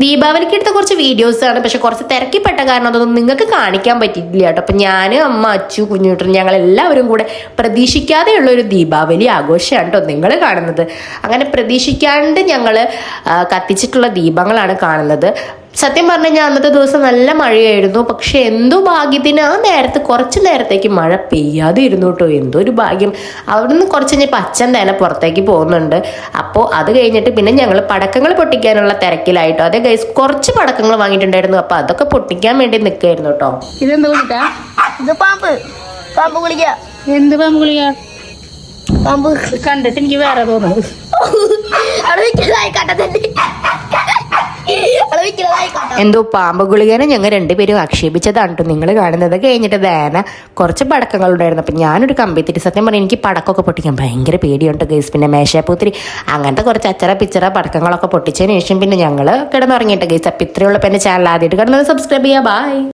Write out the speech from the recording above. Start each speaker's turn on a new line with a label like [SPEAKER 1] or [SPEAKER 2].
[SPEAKER 1] ദീപാവലിക്ക് എടുത്ത കുറച്ച് വീഡിയോസാണ്, പക്ഷെ കുറച്ച് തിരക്കിപ്പെട്ട കാരണം അതൊന്നും നിങ്ങൾക്ക് കാണിക്കാൻ പറ്റിയിട്ടില്ല കേട്ടോ. അപ്പം ഞാൻ, അമ്മ, അച്ചു, കുഞ്ഞുട്ടൻ ഞങ്ങൾ എല്ലാവരും കൂടെ പ്രതീക്ഷിക്കാതെയുള്ള ഒരു ദീപാവലി ആഘോഷമാണ് കേട്ടോ നിങ്ങൾ കാണുന്നത്. അങ്ങനെ പ്രതീക്ഷിക്കാണ്ട് ഞങ്ങൾ കത്തിച്ചിട്ടുള്ള ദീപങ്ങളാണ് കാണുന്നത്. സത്യം പറഞ്ഞു കഴിഞ്ഞാൽ അന്നത്തെ ദിവസം നല്ല മഴയായിരുന്നു. പക്ഷെ എന്തോ ഭാഗ്യത്തിന് ആ നേരത്ത് കുറച്ച് നേരത്തേക്ക് മഴ പെയ്യാതെ ഇരുന്നു കേട്ടോ. എന്തോ ഒരു ഭാഗ്യം. അവിടെ നിന്ന് കുറച്ച് കഴിഞ്ഞപ്പോൾ അച്ഛൻ തന്നെ പുറത്തേക്ക് പോകുന്നുണ്ട്. അപ്പോൾ അത് കഴിഞ്ഞിട്ട് പിന്നെ ഞങ്ങൾ പടക്കങ്ങൾ പൊട്ടിക്കാനുള്ള തിരക്കിലായിട്ടോ. അതെ ഗൈസ്, കുറച്ച് പടക്കങ്ങൾ വാങ്ങിയിട്ടുണ്ടായിരുന്നു. അപ്പോൾ അതൊക്കെ പൊട്ടിക്കാൻ വേണ്ടി നിൽക്കുകയായിരുന്നു കേട്ടോ.
[SPEAKER 2] ഇതെന്ത് കുളിക്കാ?
[SPEAKER 3] ഇത് പാമ്പ് കുളിക്ക.
[SPEAKER 2] എന്ത് പാമ്പ് കുളിക്ക? പാമ്പ് കണ്ടിട്ട് എനിക്ക് വേറെ തോന്നുന്നു.
[SPEAKER 1] എന്തോ പാമ്പ് ഗുളികനെ ഞങ്ങൾ രണ്ടുപേരും ആക്ഷേപിച്ചതാണ് കേട്ടോ നിങ്ങൾ കാണുന്നത്. കഴിഞ്ഞിട്ട് ദേന കുറച്ച് പടക്കങ്ങൾ ഉണ്ടായിരുന്നു. അപ്പം ഞാനൊരു കമ്പിത്തിരി, സത്യം പറഞ്ഞാൽ എനിക്ക് പടക്കമൊക്കെ പൊട്ടിക്കാൻ ഭയങ്കര പേടിയുണ്ട് ഗൈസ്. പിന്നെ മേശാപ്പൂത്തിരി അങ്ങനത്തെ കുറച്ച് അച്ചറ പിച്ചറ പടക്കങ്ങളൊക്കെ പൊട്ടിച്ചതിന് ശേഷം പിന്നെ ഞങ്ങൾ കിടന്നുറങ്ങിയിട്ട് ഗൈസ്. അപ്പം ഇത്രയുള്ള എൻ്റെ ചാനൽ ആദ്യമായിട്ട് കിടന്നത് സബ്സ്ക്രൈബ് ചെയ്യുക. ബൈ.